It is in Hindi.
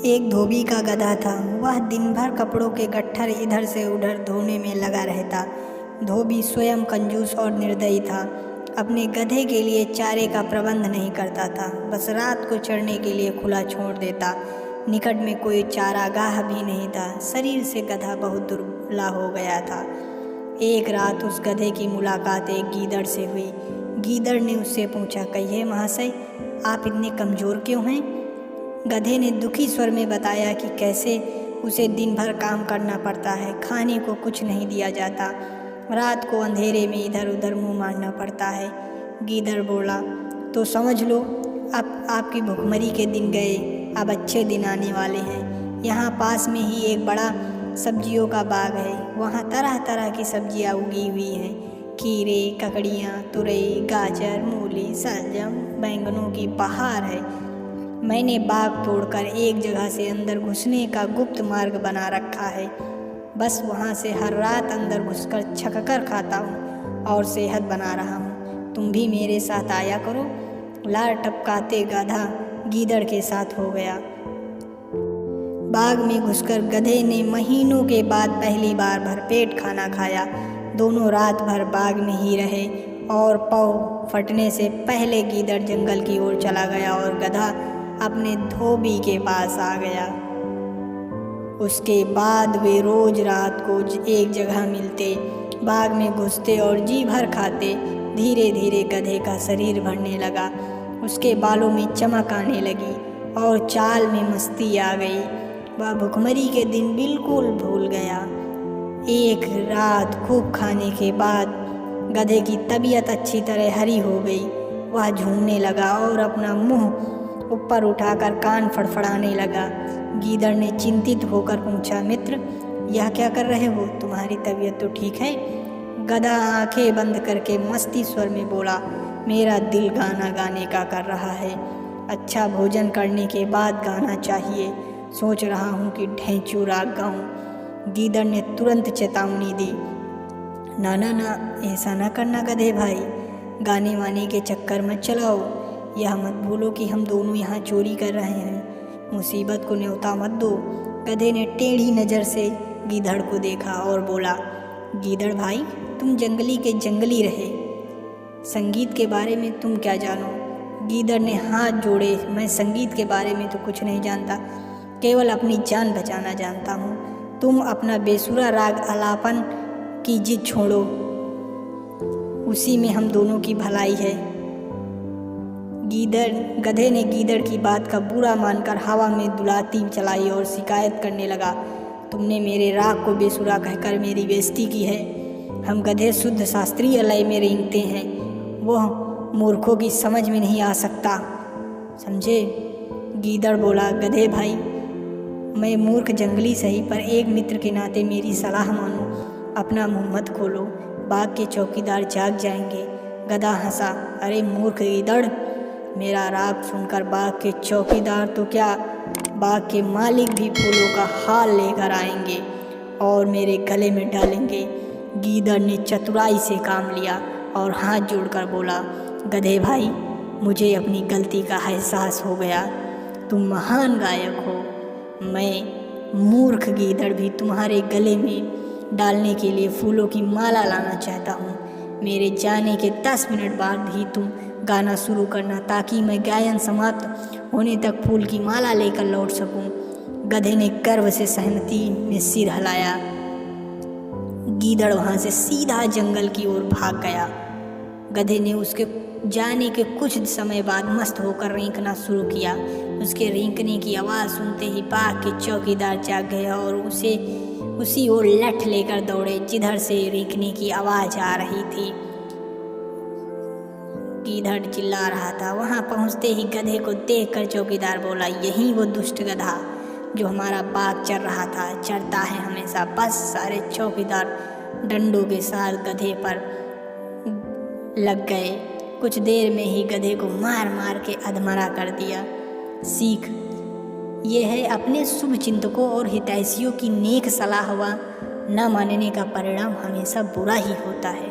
एक धोबी का गधा था। वह दिन भर कपड़ों के गट्ठर इधर से उधर धोने में लगा रहता। धोबी स्वयं कंजूस और निर्दयी था। अपने गधे के लिए चारे का प्रबंध नहीं करता था, बस रात को चरने के लिए खुला छोड़ देता। निकट में कोई चारागाह भी नहीं था। शरीर से गधा बहुत दुबला हो गया था। एक रात उस गधे की मुलाकात एक गीदड़ से हुई। गीदड़ ने उससे पूछा, कहिए महाशय, आप इतने कमज़ोर क्यों हैं? गधे ने दुखी स्वर में बताया कि कैसे उसे दिन भर काम करना पड़ता है, खाने को कुछ नहीं दिया जाता, रात को अंधेरे में इधर उधर मुंह मारना पड़ता है। गीदड़ बोला, तो समझ लो अब आपकी भुखमरी के दिन गए, अब अच्छे दिन आने वाले हैं। यहाँ पास में ही एक बड़ा सब्जियों का बाग है। वहाँ तरह तरह की सब्जियाँ उगी हुई हैं। खीरे, ककड़ियाँ, तुरई, गाजर, मूली, शलजम, बैंगनों की बहार है। मैंने बाग तोड़कर एक जगह से अंदर घुसने का गुप्त मार्ग बना रखा है। बस वहाँ से हर रात अंदर घुसकर छककर खाता हूँ और सेहत बना रहा हूँ। तुम भी मेरे साथ आया करो। लार टपकाते गधा गीदड़ के साथ हो गया। बाग में घुसकर गधे ने महीनों के बाद पहली बार भरपेट खाना खाया। दोनों रात भर बाग में ही रहे और पौ फटने से पहले गीदड़ जंगल की ओर चला गया और गधा अपने धोबी के पास आ गया। उसके बाद वे रोज रात को एक जगह मिलते, बाग में घुसते और जी भर खाते। धीरे धीरे गधे का शरीर भरने लगा, उसके बालों में चमक आने लगी और चाल में मस्ती आ गई। वह भुखमरी के दिन बिल्कुल भूल गया। एक रात खूब खाने के बाद गधे की तबीयत अच्छी तरह हरी हो गई। वह झूमने लगा और अपना मुंह ऊपर उठाकर कान फड़फड़ाने लगा। गीदड़ ने चिंतित होकर पूछा, मित्र, यह क्या कर रहे हो? तुम्हारी तबीयत तो ठीक है? गधा आंखें बंद करके मस्ती स्वर में बोला, मेरा दिल गाना गाने का कर रहा है। अच्छा भोजन करने के बाद गाना चाहिए। सोच रहा हूँ कि ढेंचू राग गाऊं। गीदड़ ने तुरंत चेतावनी दी, ना ना ना, ऐसा ना करना गधे भाई, गाने वाने के चक्कर मत चलाओ। यह मत भूलो कि हम दोनों यहाँ चोरी कर रहे हैं। मुसीबत को न्योता मत दो। गधे ने टेढ़ी नज़र से गीदड़ को देखा और बोला, गीदड़ भाई, तुम जंगली के जंगली रहे, संगीत के बारे में तुम क्या जानो? गीदड़ ने हाथ जोड़े, मैं संगीत के बारे में तो कुछ नहीं जानता, केवल अपनी जान बचाना जानता हूँ। तुम अपना बेसुरा राग आलापन की जिद छोड़ो, उसी में हम दोनों की भलाई है। गधे ने गीदड़ की बात का बुरा मानकर हवा में दुलाती चलाई और शिकायत करने लगा, तुमने मेरे राग को बेसुरा कहकर मेरी बेइज्जती की है। हम गधे शुद्ध शास्त्रीय लय में रेंगते हैं, वह मूर्खों की समझ में नहीं आ सकता, समझे? गीदड़ बोला, गधे भाई, मैं मूर्ख जंगली सही, पर एक मित्र के नाते मेरी सलाह मानो। अपना मुंह मत खोलो, बाग के चौकीदार जाग जाएंगे। गधा हंसा, अरे मूर्ख गीदड़, मेरा राग सुनकर बाग के चौकीदार तो क्या, बाग के मालिक भी फूलों का हाल लेकर आएंगे और मेरे गले में डालेंगे। गीदड़ ने चतुराई से काम लिया और हाथ जोड़कर बोला, गधे भाई, मुझे अपनी गलती का एहसास हो गया। तुम महान गायक हो। मैं मूर्ख गीदड़ भी तुम्हारे गले में डालने के लिए फूलों की माला लाना चाहता हूँ। मेरे जाने के 10 मिनट बाद ही तुम गाना शुरू करना, ताकि मैं गायन समाप्त होने तक फूल की माला लेकर लौट सकूं। गधे ने गर्व से सहमति में सिर हिलाया। गीदड़ वहां से सीधा जंगल की ओर भाग गया। गधे ने उसके जाने के कुछ समय बाद मस्त होकर रेंकना शुरू किया। उसके रेंकने की आवाज़ सुनते ही बाग के चौकीदार जाग गए और उसी ओर लठ लेकर दौड़े जिधर से रेंकने की आवाज़ आ रही थी। गीदड़ चिल्ला रहा था। वहां पहुंचते ही गधे को देखकर चौकीदार बोला, यही वो दुष्ट गधा जो हमारा बाग चर रहा था, चरता है हमेशा। बस सारे चौकीदार डंडों के साथ गधे पर लग गए। कुछ देर में ही गधे को मार मार के अधमरा कर दिया। सीख ये है, अपने शुभ चिंतकों और हितैषियों की नेक सलाह न मानने का परिणाम हमेशा बुरा ही होता है।